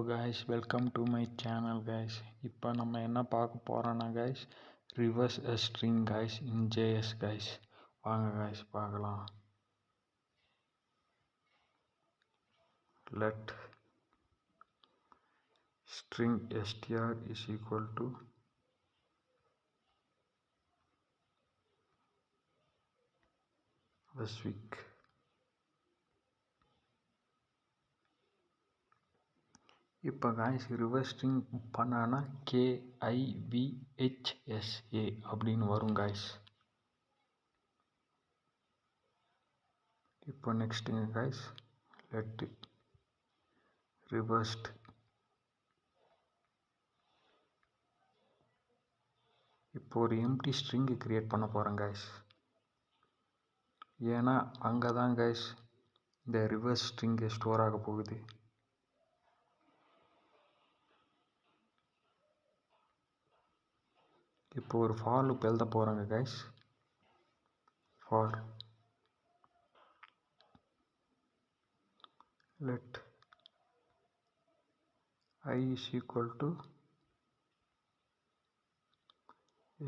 guys, welcome to my channel guys. இப்போ நம்ம என்ன பார்க்க போறோம்னா guys, reverse a string guys in JS guys. வாங்க guys பார்க்கலாம். Let string str is equal to Vasvik. இப்போ guys reverse string பண்ணானா KIVHSA அப்படின்னு வரும் guys. இப்போ next guys, let reversed இப்போ ஒரு எம்டி string கிரியேட் பண்ண போகிறேன் guys. ஏன்னா அங்கே தான் guys இந்த ரிவர்ஸ் string ஸ்டோர் ஆக போகுது. இப்போ ஒரு ஃபார் லூப் எழுத போகிறாங்க guys. For let I is equal to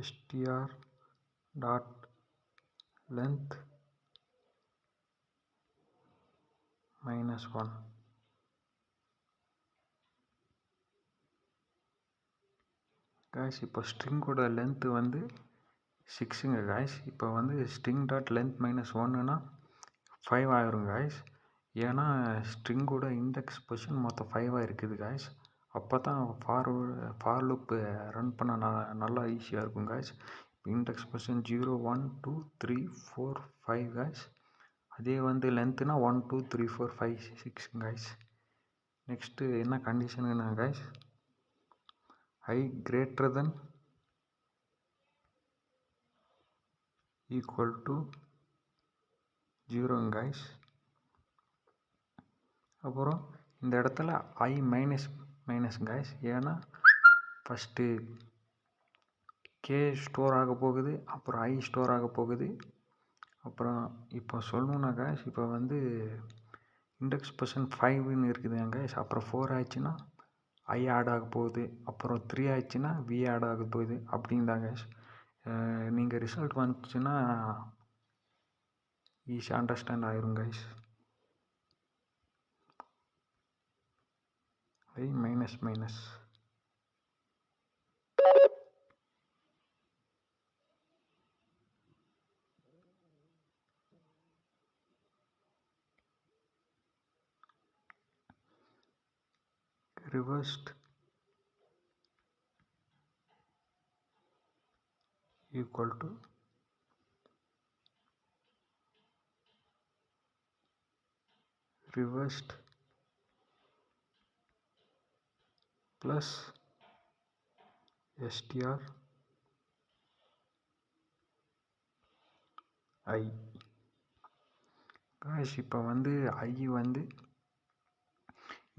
str dot length minus 1. guys இப்போ ஸ்ட்ரிங்கோட லென்த்து வந்து 6ங்க guys. இப்போ வந்து string dot length minus 1னா 5 ஆயிரும் guys. ஏன்னா ஸ்ட்ரிங்கோட இண்டெக்ஸ் பொசிஷன் மொத்தம் 5 இருக்குது guys. அப்போ தான் ஃபார் லூப் ரன் பண்ண நல்லா ஈஸியாக இருக்கும் guys. Index position 0 1 2 3 4 5 guys. அதே வந்து லென்த்துனா 1 2 3 4 5 6 guys. நெக்ஸ்ட்டு என்ன கண்டிஷனுன்னா guys, I greater than equal to 0 guys. அப்புறம் இந்த இடத்துல I மைனஸ் guys. ஏன்னா ஃபஸ்ட்டு K ஸ்டோர் ஆக போகுது, அப்புறம் I ஸ்டோர் ஆக போகுது. அப்புறம் இப்போ சொல்லணுன்னா guys, இப்போ வந்து இண்டெக்ஸ் பொசிஷன் 5ன்னு இருக்குதுங்க guys. அப்புறம் 4 ஆயிடுச்சுன்னா I ஆட் ஆக போகுது, அப்புறம் 3 ஆயிடுச்சுன்னா V ஆட் ஆக போகுது அப்படின்தாங்க guys. நீங்கள் ரிசல்ட் வந்துச்சுன்னா ஈஸியாக அண்டர்ஸ்டாண்ட் ஆயிரும் guys. I minus reversed equal to reversed plus str I guys. இப்போ வந்து I வந்து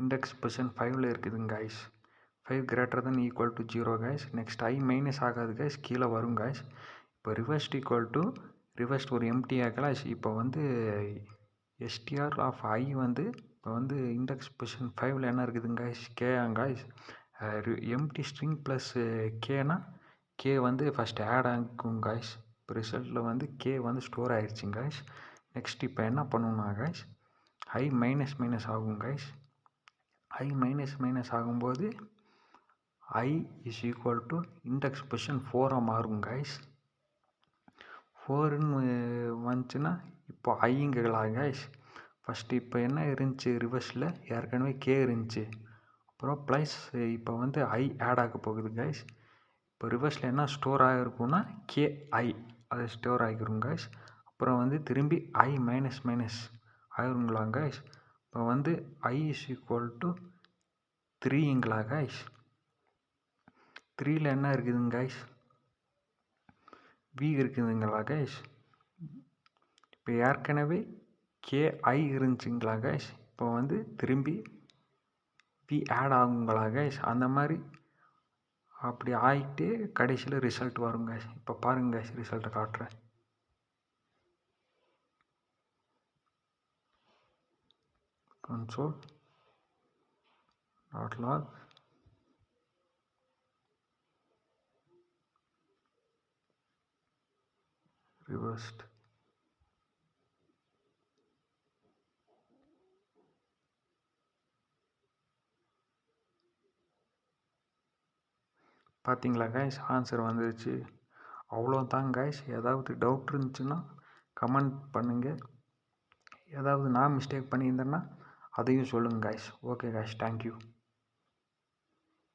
இண்டெக்ஸ் பொசிஷன் 5ல் இருக்குதுங்க guys. 5 greater than equal to 0 guys. Next I minus ஆகாது guys, கீழே வரும் guys. இப்போ ரிவர்ஸ்ட் ஈக்குவல் டு ரிவர்ஸ்ட் ஒரு எம்டி ஆகலாம். இப்போ வந்து str ஆஃப் I வந்து இப்போ வந்து இண்டெக்ஸ் பொசிஷன் 5ல் என்ன இருக்குதுங்க guys, K guys. Empty string plus கேனா K வந்து ஃபஸ்ட் ஆட் ஆகும் guys. இப்போ ரிசல்ட்டில் வந்து K வந்து ஸ்டோர் ஆகிடுச்சிங்க guys. நெக்ஸ்ட் இப்போ என்ன பண்ணணும்னா guys, I மைனஸ் ஆகும் guys. I மைனஸ் ஆகும்போது I is equal to index position 4 மாறும் guys. 4ன்னு வந்துச்சுன்னா இப்போ ஐங்கலாம் guys. ஃபஸ்ட்டு இப்போ என்ன இருந்துச்சு ரிவர்ஸில், ஏற்கனவே K இருந்துச்சு. அப்புறம் ப்ளஸ் இப்போ வந்து I ஆட் ஆக போகுது guys. இப்போ ரிவர்ஸில் என்ன ஸ்டோர் ஆகிருக்குன்னா KI அது ஸ்டோர் ஆகிரும் guys. அப்புறம் வந்து திரும்பி I மைனஸ் ஆகிருங்களா guys. இப்போ வந்து I is equal to 3ங்களா guys. 3ல் என்ன இருக்குதுங்க guys, V இருக்குதுங்களா guys. இப்போ ஏற்கனவே KI இருந்துச்சுங்களா guys. இப்போ வந்து திரும்பி V ஆட் ஆகுங்களா guys. அந்த மாதிரி அப்படி ஆகிட்டு கடைசியில் ரிசல்ட் வரும் guys. இப்போ பாருங்க guys, ரிசல்ட்டை காட்டுறேன். console dot log reversed. பார்த்தீங்களா கைஸ், ஆன்சர் வந்துருச்சு. அவ்வளோதான் கைஸ். ஏதாவது டவுட் இருந்துச்சுன்னா கமெண்ட் பண்ணுங்கள். ஏதாவது நான் மிஸ்டேக் பண்ணியிருந்தேன்னா அதையும் சொல்லுங்கள் கைஸ். Okay guys, thank you.